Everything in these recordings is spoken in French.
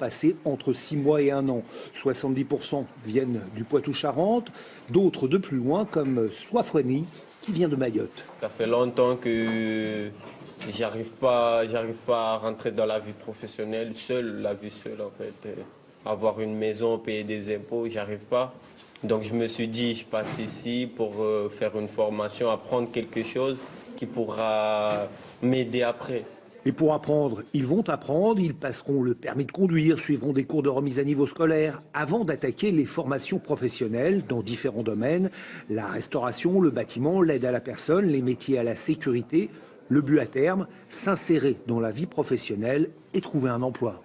passés entre 6 mois et 1 an. 70% viennent du Poitou-Charentes, d'autres de plus loin comme Soifreni qui vient de Mayotte. Ça fait longtemps que j'arrive pas à rentrer dans la vie professionnelle la vie seule en fait. Avoir une maison, payer des impôts, j'arrive pas. Donc je me suis dit, je passe ici pour faire une formation, apprendre quelque chose qui pourra m'aider après. Et pour apprendre, ils passeront le permis de conduire, suivront des cours de remise à niveau scolaire avant d'attaquer les formations professionnelles dans différents domaines, la restauration, le bâtiment, l'aide à la personne, les métiers à la sécurité. Le but à terme, s'insérer dans la vie professionnelle et trouver un emploi.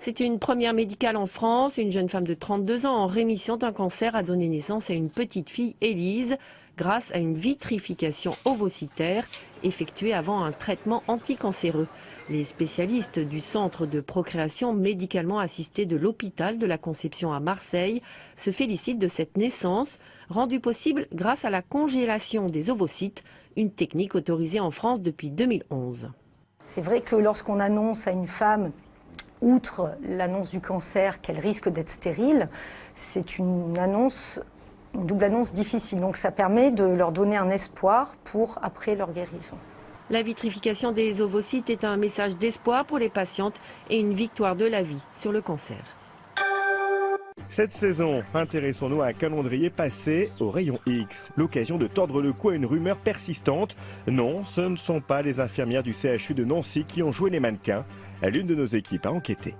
C'est une première médicale en France. Une jeune femme de 32 ans en rémission d'un cancer a donné naissance à une petite fille, Élise, grâce à une vitrification ovocytaire effectuée avant un traitement anticancéreux. Les spécialistes du centre de procréation médicalement assistée de l'hôpital de la Conception à Marseille se félicitent de cette naissance, rendue possible grâce à la congélation des ovocytes, une technique autorisée en France depuis 2011. C'est vrai que lorsqu'on annonce à une femme, outre l'annonce du cancer, qu'elle risque d'être stérile, c'est une double annonce difficile. Donc ça permet de leur donner un espoir pour après leur guérison. La vitrification des ovocytes est un message d'espoir pour les patientes et une victoire de la vie sur le cancer. Cette saison, intéressons-nous à un calendrier passé au rayon X. L'occasion de tordre le cou à une rumeur persistante. Non, ce ne sont pas les infirmières du CHU de Nancy qui ont joué les mannequins. L'une de nos équipes a enquêté.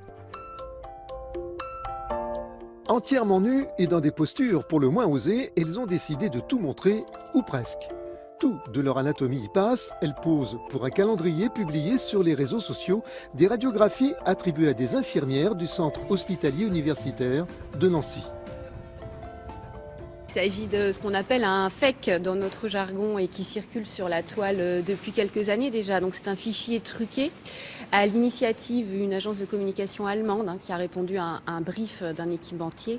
Entièrement nues et dans des postures pour le moins osées, elles ont décidé de tout montrer, ou presque. Tout de leur anatomie y passe, elles posent pour un calendrier publié sur les réseaux sociaux des radiographies attribuées à des infirmières du centre hospitalier universitaire de Nancy. Il s'agit de ce qu'on appelle un fake dans notre jargon et qui circule sur la toile depuis quelques années déjà. Donc c'est un fichier truqué à l'initiative d'une agence de communication allemande qui a répondu à un brief d'un équipementier.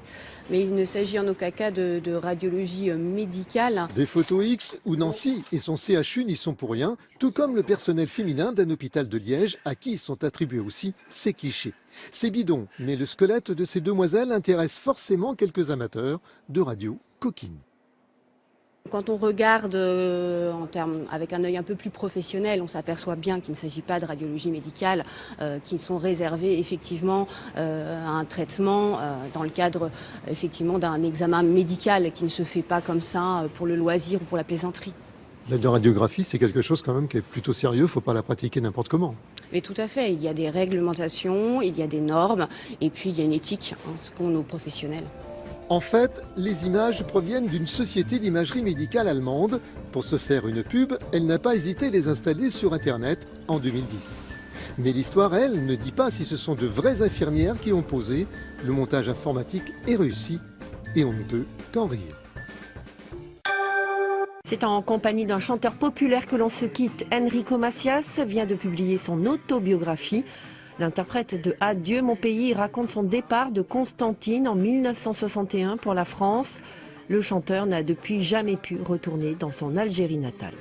Mais il ne s'agit en aucun cas de radiologie médicale. Des photos X où Nancy et son CHU n'y sont pour rien, tout comme le personnel féminin d'un hôpital de Liège à qui sont attribués aussi ces clichés. C'est bidon, mais le squelette de ces demoiselles intéresse forcément quelques amateurs de radio coquine. Quand on regarde avec un œil un peu plus professionnel, on s'aperçoit bien qu'il ne s'agit pas de radiologie médicale, qui sont réservées effectivement à un traitement dans le cadre effectivement d'un examen médical qui ne se fait pas comme ça pour le loisir ou pour la plaisanterie. La radiographie, c'est quelque chose quand même qui est plutôt sérieux, il ne faut pas la pratiquer n'importe comment. Mais tout à fait, il y a des réglementations, il y a des normes et puis il y a une éthique, ce qu'ont nos professionnels. En fait, les images proviennent d'une société d'imagerie médicale allemande. Pour se faire une pub, elle n'a pas hésité à les installer sur Internet en 2010. Mais l'histoire, elle, ne dit pas si ce sont de vraies infirmières qui ont posé. Le montage informatique est réussi et on ne peut qu'en rire. C'est en compagnie d'un chanteur populaire que l'on se quitte. Enrico Macias vient de publier son autobiographie. L'interprète de Adieu mon pays raconte son départ de Constantine en 1961 pour la France. Le chanteur n'a depuis jamais pu retourner dans son Algérie natale.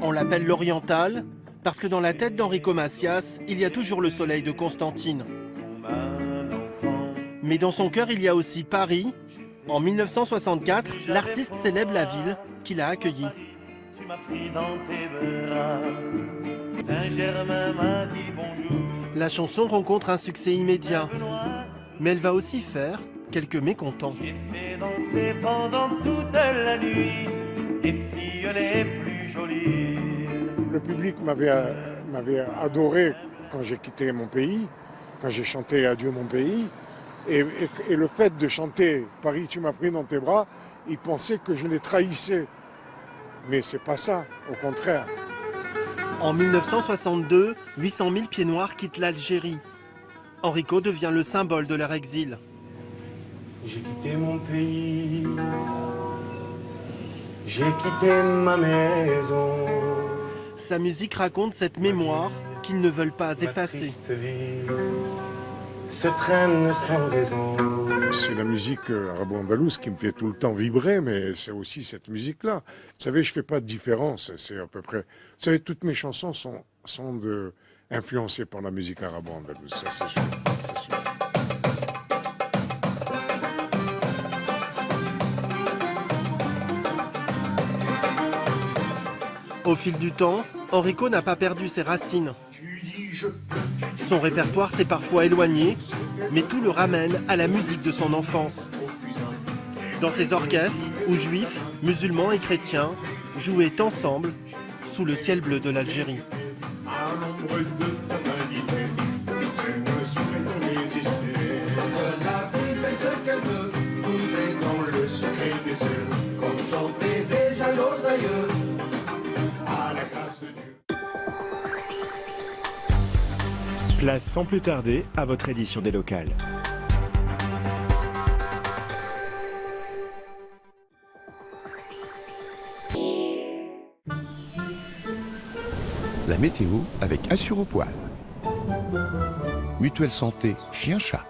On l'appelle l'Oriental parce que dans la tête d'Enrico Macias, il y a toujours le soleil de Constantine. Mais dans son cœur, il y a aussi Paris. En 1964, l'artiste célèbre la ville qu'il a accueillie. La chanson rencontre un succès immédiat, mais elle va aussi faire quelques mécontents. Le public m'avait adoré quand j'ai quitté mon pays, quand j'ai chanté Adieu mon pays. Et le fait de chanter Paris, tu m'as pris dans tes bras, ils pensaient que je les trahissais. Mais c'est pas ça, au contraire. En 1962, 800 000 pieds noirs quittent l'Algérie. Enrico devient le symbole de leur exil. J'ai quitté mon pays, j'ai quitté ma maison. Sa musique raconte cette mémoire qu'ils ne veulent pas effacer. se traînent sans raison. C'est la musique arabo-andalouse qui me fait tout le temps vibrer, mais c'est aussi cette musique-là. Vous savez, je fais pas de différence, c'est à peu près... Vous savez, toutes mes chansons sont influencées par la musique arabo-andalouse, ça c'est sûr, c'est sûr. Au fil du temps, Enrico n'a pas perdu ses racines. Son répertoire s'est parfois éloigné, mais tout le ramène à la musique de son enfance. Dans ses orchestres, où juifs, musulmans et chrétiens jouaient ensemble sous le ciel bleu de l'Algérie. Place sans plus tarder à votre édition des locales. La météo avec Assuropoil. Mutuelle santé chien-chat.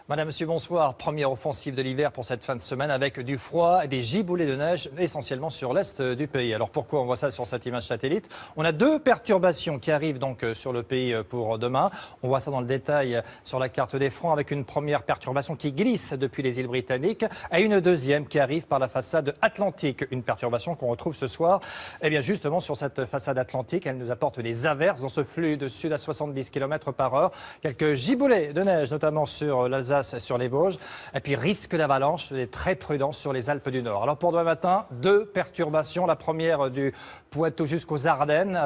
Madame, monsieur, bonsoir. Première offensive de l'hiver pour cette fin de semaine avec du froid et des giboulées de neige essentiellement sur l'est du pays. Alors pourquoi on voit ça sur cette image satellite? On a deux perturbations qui arrivent donc sur le pays pour demain. On voit ça dans le détail sur la carte des fronts avec une première perturbation qui glisse depuis les îles britanniques et une deuxième qui arrive par la façade atlantique. Une perturbation qu'on retrouve ce soir. Eh bien justement sur cette façade atlantique, elle nous apporte des averses dans ce flux de sud à 70 km/h. Quelques giboulées de neige notamment sur l'Alsace, sur les Vosges, et puis risque d'avalanche, très prudent sur les Alpes du Nord. Alors pour demain matin, deux perturbations. La première du Poitou jusqu'aux Ardennes,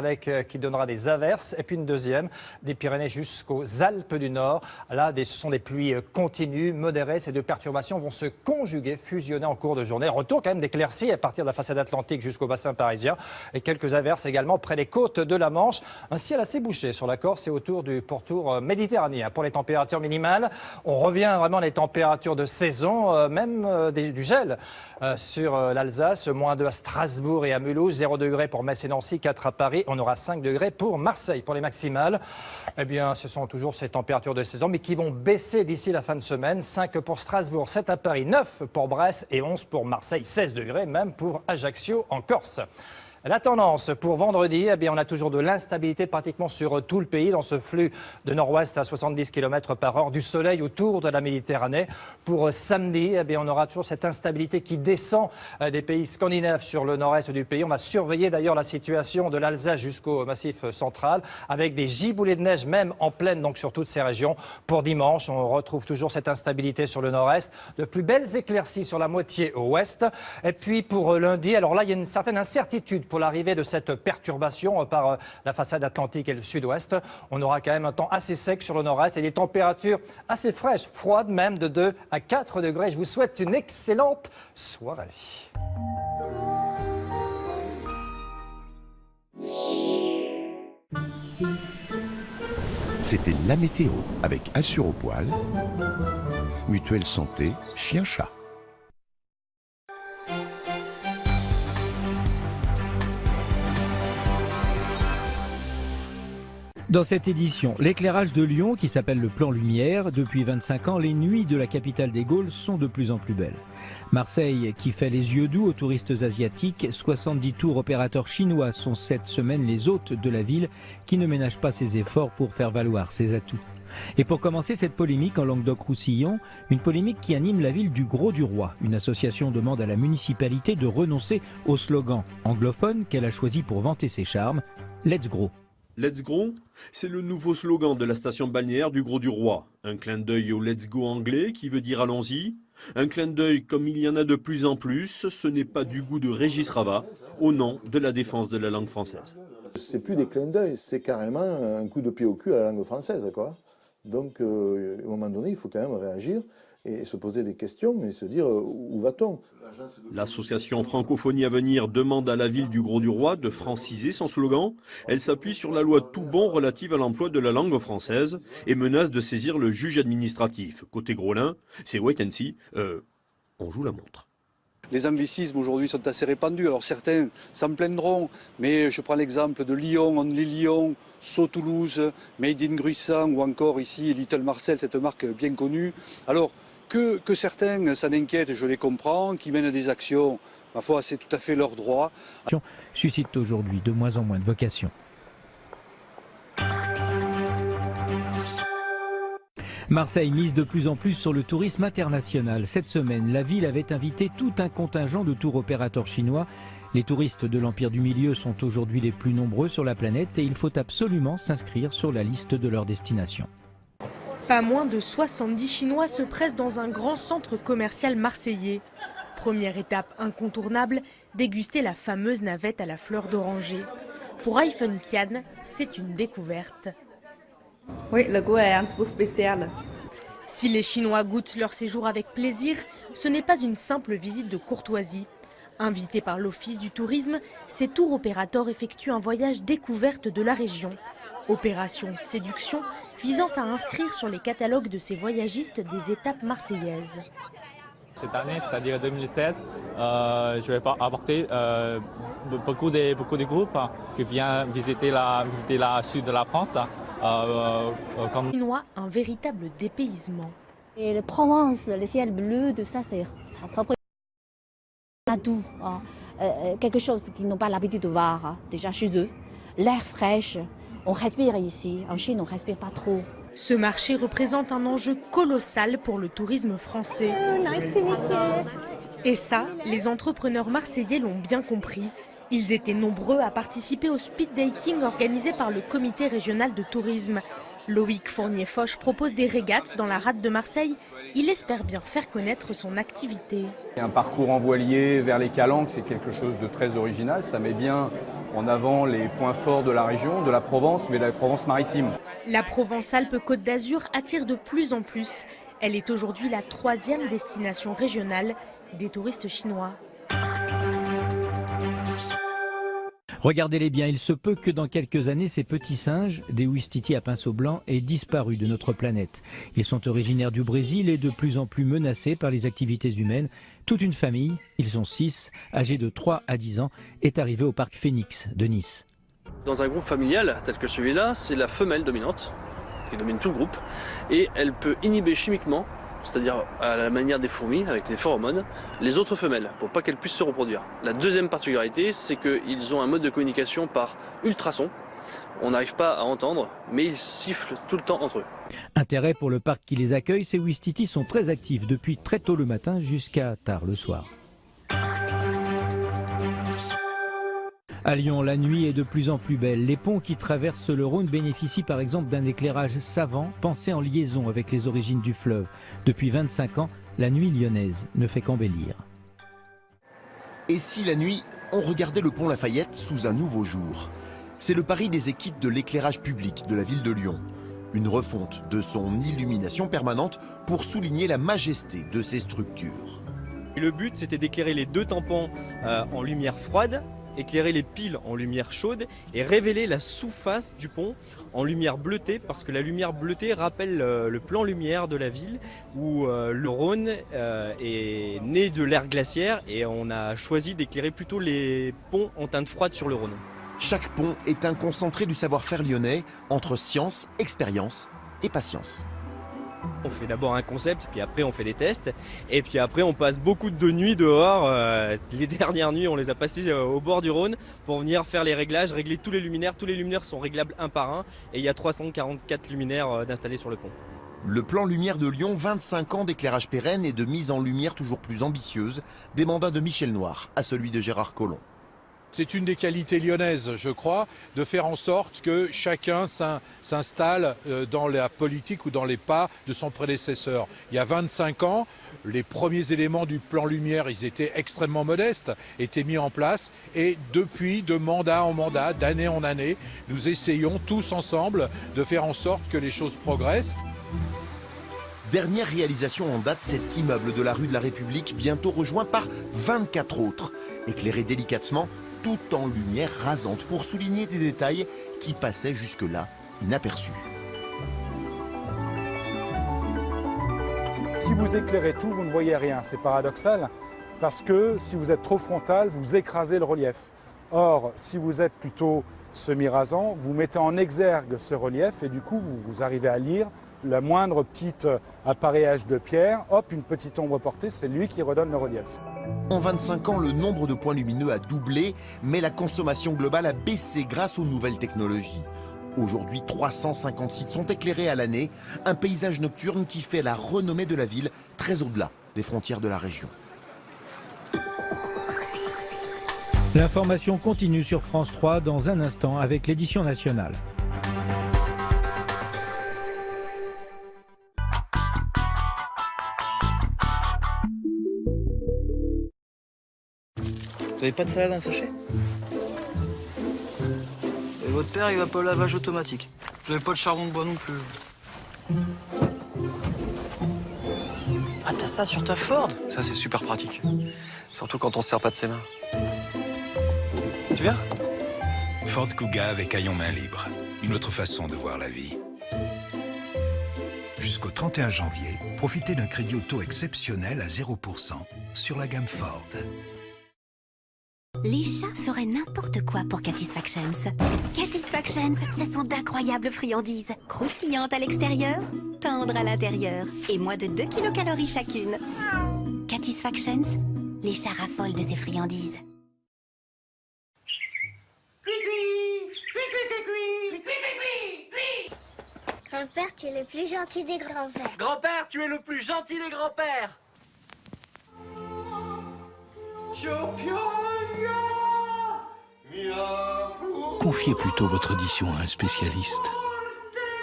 qui donnera des averses, et puis une deuxième des Pyrénées jusqu'aux Alpes du Nord. Là, ce sont des pluies continues, modérées. Ces deux perturbations vont se conjuguer, fusionner en cours de journée. Retour quand même d'éclaircies à partir de la façade atlantique jusqu'au bassin parisien, et quelques averses également près des côtes de la Manche. Un ciel assez bouché sur la Corse et autour du pourtour méditerranéen. Pour les températures minimales, on revient vraiment les températures de saison, même du gel sur l'Alsace, -2 à Strasbourg et à Mulhouse, 0 degrés pour Metz et Nancy, 4 à Paris, on aura 5 degrés pour Marseille. Pour les maximales, eh bien, ce sont toujours ces températures de saison, mais qui vont baisser d'ici la fin de semaine. 5 pour Strasbourg, 7 à Paris, 9 pour Brest et 11 pour Marseille, 16 degrés même pour Ajaccio en Corse. La tendance pour vendredi, eh bien, on a toujours de l'instabilité pratiquement sur tout le pays dans ce flux de nord-ouest à 70 km/h, du soleil autour de la Méditerranée. Pour samedi, eh bien, on aura toujours cette instabilité qui descend des pays scandinaves sur le nord-est du pays. On va surveiller d'ailleurs la situation de l'Alsace jusqu'au massif central avec des giboulées de neige même en pleine donc sur toutes ces régions. Pour dimanche, on retrouve toujours cette instabilité sur le nord-est, de plus belles éclaircies sur la moitié ouest. Et puis pour lundi, alors là, il y a une certaine incertitude pour l'arrivée de cette perturbation par la façade atlantique et le sud-ouest. On aura quand même un temps assez sec sur le nord-est et des températures assez fraîches, froides même, de 2 à 4 degrés. Je vous souhaite une excellente soirée. C'était la météo avec Assuropoil, Mutuelle santé chien-chat. Dans cette édition, l'éclairage de Lyon qui s'appelle le plan Lumière. Depuis 25 ans, les nuits de la capitale des Gaules sont de plus en plus belles. Marseille qui fait les yeux doux aux touristes asiatiques. 70 tours opérateurs chinois sont cette semaine les hôtes de la ville qui ne ménagent pas ses efforts pour faire valoir ses atouts. Et pour commencer cette polémique en Languedoc-Roussillon, une polémique qui anime la ville du Grau-du-Roi. Une association demande à la municipalité de renoncer au slogan anglophone qu'elle a choisi pour vanter ses charmes, « Let's Grow ». Let's Grow, c'est le nouveau slogan de la station balnéaire du Grau-du-Roi. Un clin d'œil au Let's Go anglais qui veut dire allons-y. Un clin d'œil comme il y en a de plus en plus, ce n'est pas du goût de Régis Ravat, au nom de la défense de la langue française. C'est plus des clins d'œil, c'est carrément un coup de pied au cul à la langue française, quoi. Donc, à un moment donné, il faut quand même réagir et se poser des questions et se dire où va-t-on ? L'association Francophonie à venir demande à la ville du Grau-du-Roi de franciser son slogan. Elle s'appuie sur la loi Toubon relative à l'emploi de la langue française et menace de saisir le juge administratif. Côté Grolin, c'est wait and see, on joue la montre. les anglicismes aujourd'hui sont assez répandus. Alors certains s'en plaindront, mais je prends l'exemple de Lyon, Only Lyon, So Toulouse, Made in Gruissant ou encore ici Little Marcel, cette marque bien connue. Alors que certains s'en inquiètent, je les comprends, qui mènent des actions, ma foi, c'est tout à fait leur droit. Suscite aujourd'hui de moins en moins de vocations. Marseille mise de plus en plus sur le tourisme international. Cette semaine, la ville avait invité tout un contingent de tour opérateurs chinois. Les touristes de l'Empire du Milieu sont aujourd'hui les plus nombreux sur la planète et il faut absolument s'inscrire sur la liste de leur destination. Pas moins de 70 Chinois se pressent dans un grand centre commercial marseillais. Première étape incontournable, déguster la fameuse navette à la fleur d'oranger. Pour Haifeng Qian, c'est une découverte. Oui, le goût est un peu spécial. Si les Chinois goûtent leur séjour avec plaisir, ce n'est pas une simple visite de courtoisie. Invités par l'Office du tourisme, ces tours opérateurs effectuent un voyage découverte de la région. Opération séduction visant à inscrire sur les catalogues de ces voyagistes des étapes marseillaises. Cette année, c'est-à-dire 2016, je vais apporter beaucoup de groupes qui viennent visiter la sud de la France. Chinois, un véritable dépaysement. Et la Provence, le ciel bleu, tout ça, ça représente tout, quelque chose qu'ils n'ont pas l'habitude de voir déjà chez eux. L'air fraîche, on respire ici. En Chine, on ne respire pas trop. Ce marché représente un enjeu colossal pour le tourisme français. Nice to meet you. Et ça, les entrepreneurs marseillais l'ont bien compris. Ils étaient nombreux à participer au speed dating organisé par le comité régional de tourisme. Loïc Fournier-Foch propose des régates dans la rade de Marseille. Il espère bien faire connaître son activité. Un parcours en voilier vers les Calanques, c'est quelque chose de très original. Ça met bien en avant les points forts de la région, de la Provence, mais de la Provence maritime. La Provence-Alpes-Côte d'Azur attire de plus en plus. Elle est aujourd'hui la 3e destination régionale des touristes chinois. Regardez-les bien, il se peut que dans quelques années, ces petits singes, des ouistiti à pinceau blanc, aient disparu de notre planète. Ils sont originaires du Brésil et de plus en plus menacés par les activités humaines. Toute une famille, ils sont 6, âgés de 3 à 10 ans, est arrivée au parc Phoenix de Nice. Dans un groupe familial tel que celui-là, c'est la femelle dominante qui domine tout le groupe et elle peut inhiber chimiquement, c'est-à-dire à la manière des fourmis, avec les phéromones, les autres femelles, pour pas qu'elles puissent se reproduire. La deuxième particularité, c'est qu'ils ont un mode de communication par ultrasons. On n'arrive pas à entendre, mais ils sifflent tout le temps entre eux. Intérêt pour le parc qui les accueille, ces ouistitis sont très actifs depuis très tôt le matin jusqu'à tard le soir. À Lyon, la nuit est de plus en plus belle. Les ponts qui traversent le Rhône bénéficient par exemple d'un éclairage savant pensé en liaison avec les origines du fleuve. Depuis 25 ans, la nuit lyonnaise ne fait qu'embellir. Et si la nuit, on regardait le pont Lafayette sous un nouveau jour? C'est le pari des équipes de l'éclairage public de la ville de Lyon. Une refonte de son illumination permanente pour souligner la majesté de ces structures. Et le but, c'était d'éclairer les deux tampons en lumière froide, éclairer les piles en lumière chaude et révéler la sous-face du pont en lumière bleutée, parce que la lumière bleutée rappelle le plan lumière de la ville où le Rhône est né de l'ère glaciaire et on a choisi d'éclairer plutôt les ponts en teinte froide sur le Rhône. Chaque pont est un concentré du savoir-faire lyonnais entre science, expérience et patience. On fait d'abord un concept, puis après on fait des tests, et puis après on passe beaucoup de nuits dehors. Les dernières nuits on les a passées au bord du Rhône pour venir faire les réglages, régler tous les luminaires. Tous les luminaires sont réglables un par un, et il y a 344 luminaires d'installés sur le pont. Le plan lumière de Lyon, 25 ans d'éclairage pérenne et de mise en lumière toujours plus ambitieuse, des mandats de Michel Noir à celui de Gérard Collomb. C'est une des qualités lyonnaises, je crois, de faire en sorte que chacun s'installe dans la politique ou dans les pas de son prédécesseur. Il y a 25 ans, les premiers éléments du plan lumière, ils étaient extrêmement modestes, étaient mis en place. Et depuis, de mandat en mandat, d'année en année, nous essayons tous ensemble de faire en sorte que les choses progressent. Dernière réalisation en date, cet immeuble de la rue de la République, bientôt rejoint par 24 autres, éclairés délicatement, tout en lumière rasante pour souligner des détails qui passaient jusque-là inaperçus. Si vous éclairez tout, vous ne voyez rien. C'est paradoxal parce que si vous êtes trop frontal, vous écrasez le relief. Or, si vous êtes plutôt semi-rasant, vous mettez en exergue ce relief et du coup, vous arrivez à lire la moindre petite appareillage de pierre, hop, une petite ombre portée, c'est lui qui redonne le relief. En 25 ans, le nombre de points lumineux a doublé, mais la consommation globale a baissé grâce aux nouvelles technologies. Aujourd'hui, 350 sites sont éclairés à l'année, un paysage nocturne qui fait la renommée de la ville très au-delà des frontières de la région. L'information continue sur France 3 dans un instant avec l'édition nationale. Vous avez pas de salade en sachet? Et votre père, il va pas au lavage automatique. Vous avez pas de charbon de bois non plus. Ah, t'as ça sur ta Ford? Ça, c'est super pratique. Surtout quand on se sert pas de ses mains. Tu viens? Ford Kuga avec haillons main libre. Une autre façon de voir la vie. Jusqu'au 31 janvier, profitez d'un crédit auto exceptionnel à 0% sur la gamme Ford. Les chats feraient n'importe quoi pour Catisfactions. Catisfactions, ce sont d'incroyables friandises. Croustillantes à l'extérieur, tendres à l'intérieur. Et moins de 2 kilocalories chacune. Catisfactions, les chats raffolent de ces friandises. Grand-père, tu es le plus gentil des grands-pères. Grand-père, tu es le plus gentil des grands-pères. Confiez plutôt votre audition à un spécialiste.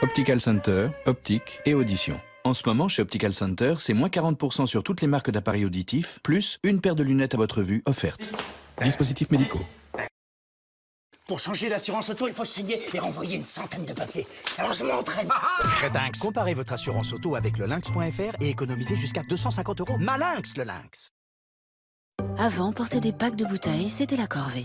Optical Center, optique et audition. En ce moment, chez Optical Center, c'est moins 40% sur toutes les marques d'appareils auditifs, plus une paire de lunettes à votre vue offerte. Dispositifs médicaux. Pour changer l'assurance auto, il faut signer et renvoyer une centaine de papiers. Alors je m'entraîne. Crétinx. Comparez votre assurance auto avec le lynx.fr et économisez jusqu'à 250 €. Malinx, le lynx. Avant, porter des packs de bouteilles, c'était la corvée.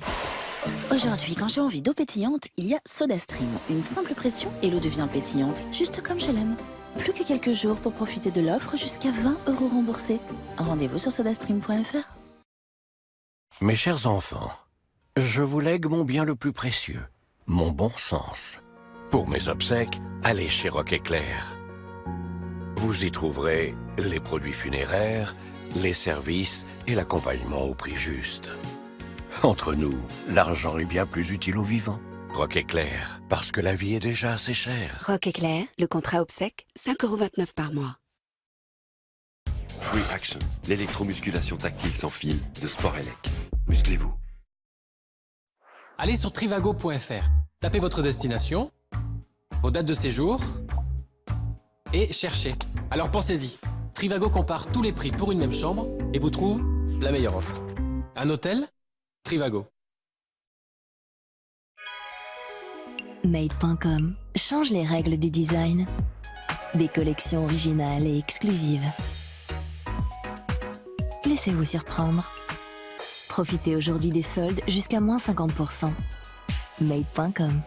Aujourd'hui, quand j'ai envie d'eau pétillante, il y a SodaStream. Une simple pression et l'eau devient pétillante, juste comme je l'aime. Plus que quelques jours pour profiter de l'offre jusqu'à 20 € remboursés. Rendez-vous sur sodastream.fr. Mes chers enfants, je vous lègue mon bien le plus précieux, mon bon sens. Pour mes obsèques, allez chez Rock Éclair. Vous y trouverez les produits funéraires, les services et l'accompagnement au prix juste. Entre nous, l'argent est bien plus utile aux vivants. Rock Éclair, parce que la vie est déjà assez chère. Rock Éclair, le contrat obsèque, 5,29 € par mois. Free Action, l'électromusculation tactile sans fil de Sport Elec. Musclez-vous. Allez sur trivago.fr, tapez votre destination, vos dates de séjour et cherchez. Alors pensez-y, Trivago compare tous les prix pour une même chambre et vous trouve la meilleure offre. Un hôtel, Trivago. Made.com change les règles du design. Des collections originales et exclusives. Laissez-vous surprendre. Profitez aujourd'hui des soldes jusqu'à moins 50%. Made.com.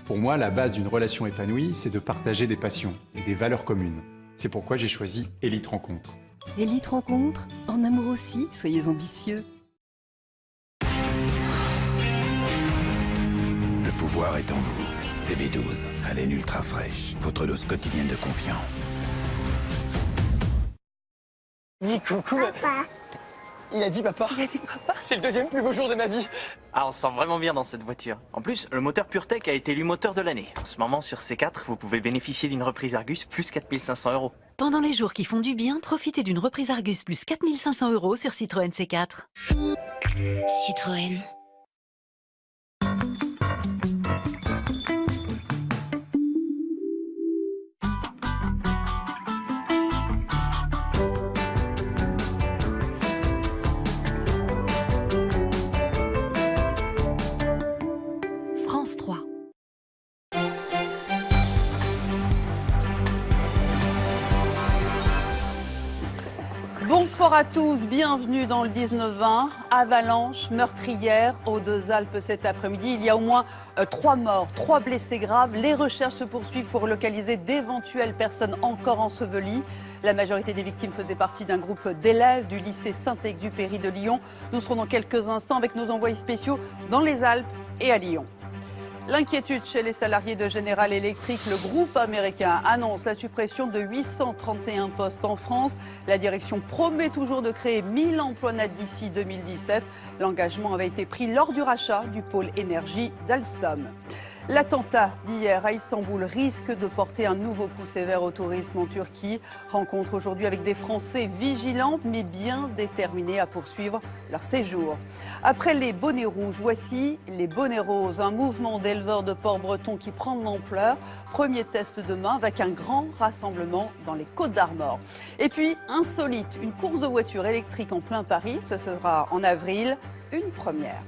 Pour moi, la base d'une relation épanouie, c'est de partager des passions et des valeurs communes. C'est pourquoi j'ai choisi Élite Rencontre. Élite Rencontre, en amour aussi, soyez ambitieux. Le pouvoir est en vous. CB12, haleine ultra fraîche, votre dose quotidienne de confiance. Dis coucou. Papa. Il a dit papa. Il a dit papa. C'est le deuxième plus beau jour de ma vie. Ah, on se sent vraiment bien dans cette voiture. En plus, le moteur PureTech a été élu moteur de l'année. En ce moment, sur C4, vous pouvez bénéficier d'une reprise Argus plus 4 500 €. Pendant les jours qui font du bien, profitez d'une reprise Argus plus 4 500 € sur Citroën C4. Citroën. France 3. Bonsoir à tous, bienvenue dans le 19-20. Avalanche meurtrière aux Deux-Alpes cet après-midi. Il y a au moins 3 morts, 3 blessés graves. Les recherches se poursuivent pour localiser d'éventuelles personnes encore ensevelies. La majorité des victimes faisaient partie d'un groupe d'élèves du lycée Saint-Exupéry de Lyon. Nous serons dans quelques instants avec nos envoyés spéciaux dans les Alpes et à Lyon. L'inquiétude chez les salariés de General Electric, le groupe américain annonce la suppression de 831 postes en France. La direction promet toujours de créer 1000 emplois nets d'ici 2017. L'engagement avait été pris lors du rachat du pôle énergie d'Alstom. L'attentat d'hier à Istanbul risque de porter un nouveau coup sévère au tourisme en Turquie. Rencontre aujourd'hui avec des Français vigilants mais bien déterminés à poursuivre leur séjour. Après les bonnets rouges, voici les bonnets roses, un mouvement d'éleveurs de porcs bretons qui prend de l'ampleur. Premier test demain avec un grand rassemblement dans les Côtes d'Armor. Et puis, insolite, une course de voitures électriques en plein Paris, ce sera en avril, une première.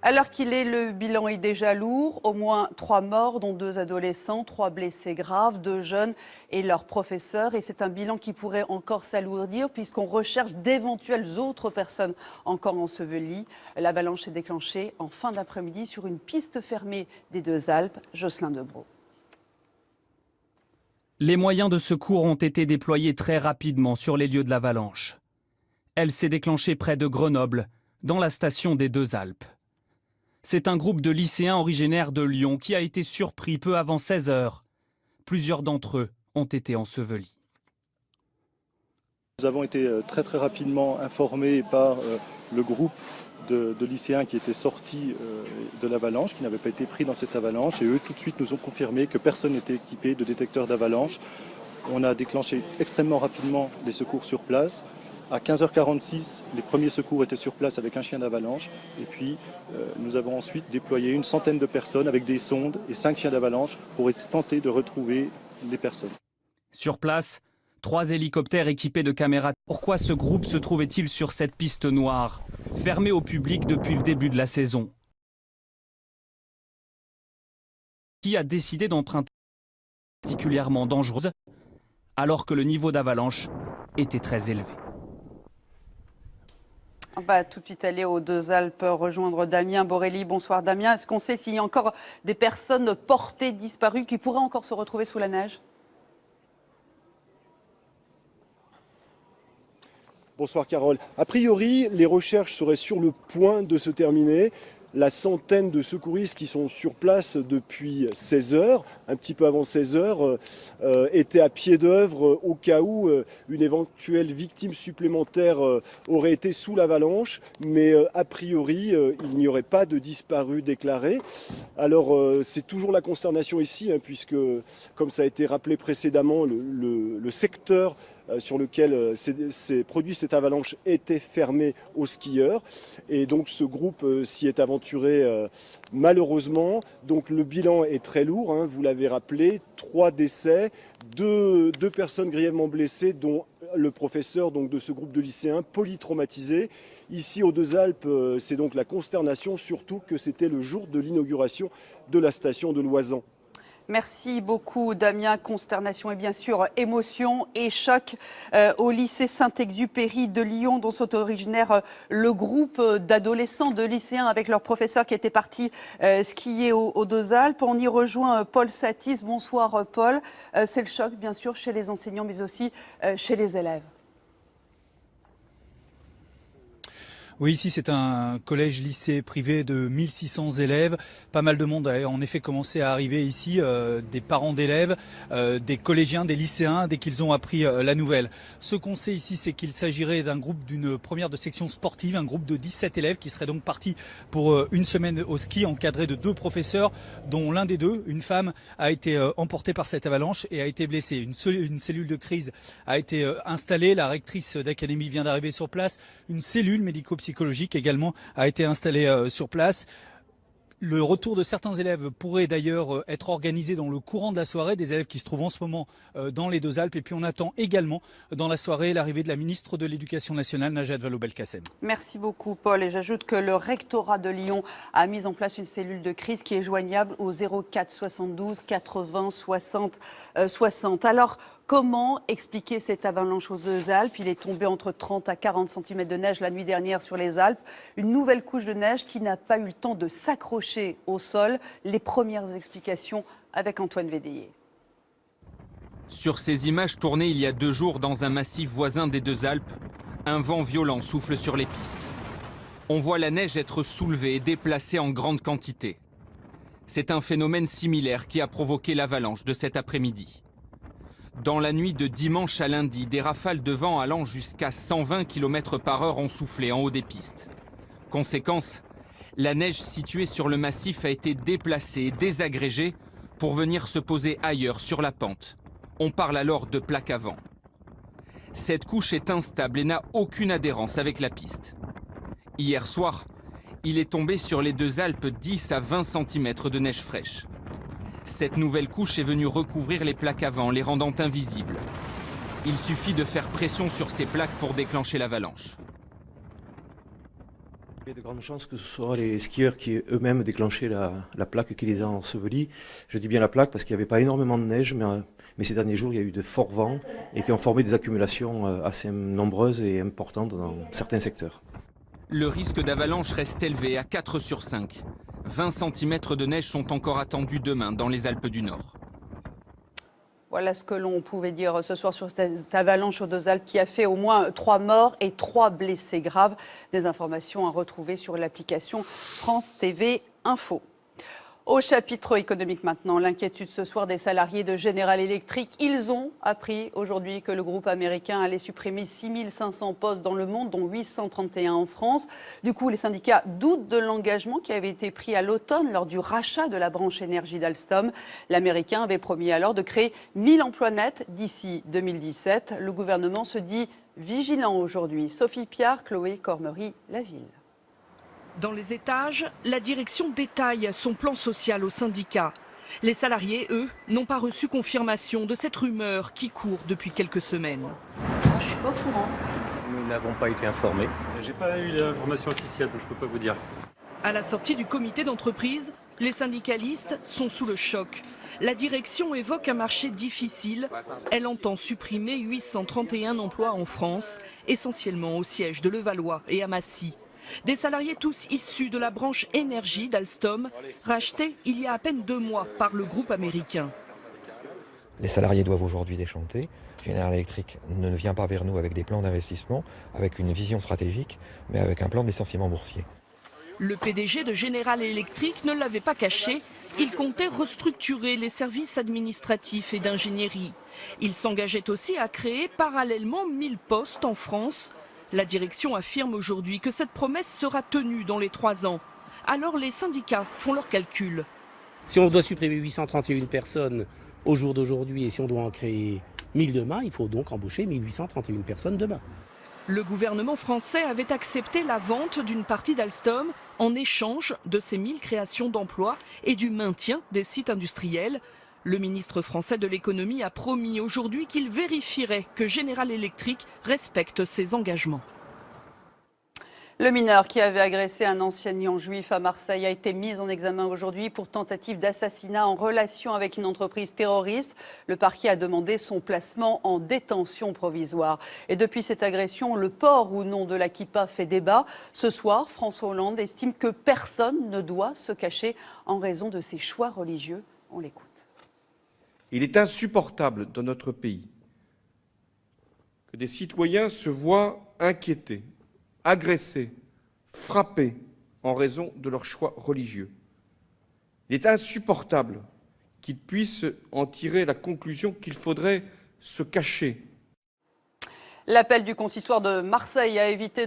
Alors qu'il est, le bilan est déjà lourd. Au moins 3 morts, dont 2 adolescents, 3 blessés graves, 2 jeunes et leurs professeurs. Et c'est un bilan qui pourrait encore s'alourdir puisqu'on recherche d'éventuelles autres personnes encore ensevelies. L'avalanche s'est déclenchée en fin d'après-midi sur une piste fermée des Deux-Alpes. Jocelyn Debroux. Les moyens de secours ont été déployés très rapidement sur les lieux de l'avalanche. Elle s'est déclenchée près de Grenoble, dans la station des Deux-Alpes. C'est un groupe de lycéens originaires de Lyon qui a été surpris peu avant 16 heures. Plusieurs d'entre eux ont été ensevelis. Nous avons été très rapidement informés par le groupe de lycéens qui étaient sortis de l'avalanche, qui n'avaient pas été pris dans cette avalanche. Et eux, tout de suite, nous ont confirmé que personne n'était équipé de détecteurs d'avalanche. On a déclenché extrêmement rapidement les secours sur place. À 15h46, les premiers secours étaient sur place avec un chien d'avalanche. Et puis, nous avons ensuite déployé une centaine de personnes avec des sondes et 5 chiens d'avalanche pour tenter de retrouver les personnes. Sur place, 3 hélicoptères équipés de caméras. Pourquoi ce groupe se trouvait-il sur cette piste noire, fermée au public depuis le début de la saison? Qui a décidé d'emprunter particulièrement dangereuse alors que le niveau d'avalanche était très élevé? On va tout de suite aller aux Deux-Alpes rejoindre Damien Borelli. Bonsoir Damien. Est-ce qu'on sait s'il y a encore des personnes portées disparues qui pourraient encore se retrouver sous la neige? Bonsoir Carole. A priori, les recherches seraient sur le point de se terminer. La centaine de secouristes qui sont sur place depuis 16 heures, un petit peu avant 16 heures, étaient à pied d'œuvre au cas où une éventuelle victime supplémentaire aurait été sous l'avalanche. Mais a priori, il n'y aurait pas de disparus déclarés. Alors c'est toujours la consternation ici, puisque, comme ça a été rappelé précédemment, le secteur sur lequel s'est produit cette avalanche était fermé aux skieurs. Et donc ce groupe s'y est aventuré malheureusement. Donc le bilan est très lourd, vous l'avez rappelé, 3 décès, 2 personnes grièvement blessées, dont le professeur donc, de ce groupe de lycéens polytraumatisés. Ici aux Deux-Alpes, c'est donc la consternation, surtout que c'était le jour de l'inauguration de la station de Loisan. Merci beaucoup Damien. Consternation et bien sûr émotion et choc au lycée Saint-Exupéry de Lyon, dont sont originaires le groupe d'adolescents, de lycéens avec leurs professeurs qui étaient partis skier aux Deux-Alpes. On y rejoint Paul Satis. Bonsoir Paul. C'est le choc bien sûr chez les enseignants mais aussi chez les élèves. Oui, ici c'est un collège-lycée privé de 1600 élèves. Pas mal de monde a en effet commencé à arriver ici, des parents d'élèves, des collégiens, des lycéens, dès qu'ils ont appris la nouvelle. Ce qu'on sait ici, c'est qu'il s'agirait d'un groupe d'une première de section sportive, un groupe de 17 élèves qui seraient donc partis pour une semaine au ski, encadrés de 2 professeurs, dont l'un des 2, une femme, a été emportée par cette avalanche et a été blessée. Une cellule de crise a été installée, la rectrice d'académie vient d'arriver sur place, une cellule médico-psychologique également a été installée sur place. Le retour de certains élèves pourrait d'ailleurs être organisé dans le courant de la soirée, des élèves qui se trouvent en ce moment dans les Deux-Alpes. Et puis on attend également dans la soirée l'arrivée de la ministre de l'Éducation nationale, Najat Vallaud-Belkacem. Merci beaucoup Paul. Et j'ajoute que le rectorat de Lyon a mis en place une cellule de crise qui est joignable au 04 72 80 60 60. Alors, Comment expliquer cette avalanche aux deux Alpes? Il est tombé entre 30 à 40 cm de neige la nuit dernière sur les Alpes. Une nouvelle couche de neige qui n'a pas eu le temps de s'accrocher au sol. Les premières explications avec Antoine Védéier. Sur ces images tournées il y a 2 jours dans un massif voisin des deux Alpes, un vent violent souffle sur les pistes. On voit la neige être soulevée et déplacée en grande quantité. C'est un phénomène similaire qui a provoqué l'avalanche de cet après-midi. Dans la nuit de dimanche à lundi, des rafales de vent allant jusqu'à 120 km/h ont soufflé en haut des pistes. Conséquence, la neige située sur le massif a été déplacée et désagrégée pour venir se poser ailleurs sur la pente. On parle alors de plaque à vent. Cette couche est instable et n'a aucune adhérence avec la piste. Hier soir, il est tombé sur les deux Alpes 10 à 20 cm de neige fraîche. Cette nouvelle couche est venue recouvrir les plaques à vent, les rendant invisibles. Il suffit de faire pression sur ces plaques pour déclencher l'avalanche. Il y a de grandes chances que ce soit les skieurs qui eux-mêmes déclenché la plaque qui les a ensevelis. Je dis bien la plaque parce qu'il n'y avait pas énormément de neige, mais ces derniers jours, il y a eu de forts vents et qui ont formé des accumulations assez nombreuses et importantes dans certains secteurs. Le risque d'avalanche reste élevé à 4 sur 5. 20 cm de neige sont encore attendus demain dans les Alpes du Nord. Voilà ce que l'on pouvait dire ce soir sur cette avalanche aux deux Alpes qui a fait au moins 3 morts et 3 blessés graves. Des informations à retrouver sur l'application France TV Info. Au chapitre économique maintenant, l'inquiétude ce soir des salariés de General Electric. Ils ont appris aujourd'hui que le groupe américain allait supprimer 6500 postes dans le monde, dont 831 en France. Du coup, les syndicats doutent de l'engagement qui avait été pris à l'automne lors du rachat de la branche énergie d'Alstom. L'Américain avait promis alors de créer 1000 emplois nets d'ici 2017. Le gouvernement se dit vigilant aujourd'hui. Sophie Piard, Chloé Cormery-Laville. Dans les étages, la direction détaille son plan social au syndicat. Les salariés, eux, n'ont pas reçu confirmation de cette rumeur qui court depuis quelques semaines. Je ne suis pas au courant. Nous n'avons pas été informés. J'ai pas eu l'information officielle, donc je ne peux pas vous dire. À la sortie du comité d'entreprise, les syndicalistes sont sous le choc. La direction évoque un marché difficile. Elle entend supprimer 831 emplois en France, essentiellement au siège de Levallois et à Massy. Des salariés tous issus de la branche énergie d'Alstom, rachetés il y a à peine 2 mois par le groupe américain. Les salariés doivent aujourd'hui déchanter. General Electric ne vient pas vers nous avec des plans d'investissement, avec une vision stratégique, mais avec un plan de licenciement boursier. Le PDG de General Electric ne l'avait pas caché. Il comptait restructurer les services administratifs et d'ingénierie. Il s'engageait aussi à créer parallèlement 1000 postes en France. La direction affirme aujourd'hui que cette promesse sera tenue dans les 3 ans. Alors les syndicats font leurs calculs. Si on doit supprimer 831 personnes au jour d'aujourd'hui et si on doit en créer 1000 demain, il faut donc embaucher 1831 personnes demain. Le gouvernement français avait accepté la vente d'une partie d'Alstom en échange de ces 1000 créations d'emplois et du maintien des sites industriels. Le ministre français de l'économie a promis aujourd'hui qu'il vérifierait que General Electric respecte ses engagements. Le mineur qui avait agressé un enseignant juif à Marseille a été mis en examen aujourd'hui pour tentative d'assassinat en relation avec une entreprise terroriste. Le parquet a demandé son placement en détention provisoire. Et depuis cette agression, le port ou non de la kippa fait débat. Ce soir, François Hollande estime que personne ne doit se cacher en raison de ses choix religieux. On l'écoute. Il est insupportable dans notre pays que des citoyens se voient inquiétés, agressés, frappés en raison de leurs choix religieux. Il est insupportable qu'ils puissent en tirer la conclusion qu'il faudrait se cacher. L'appel du consistoire de Marseille a évité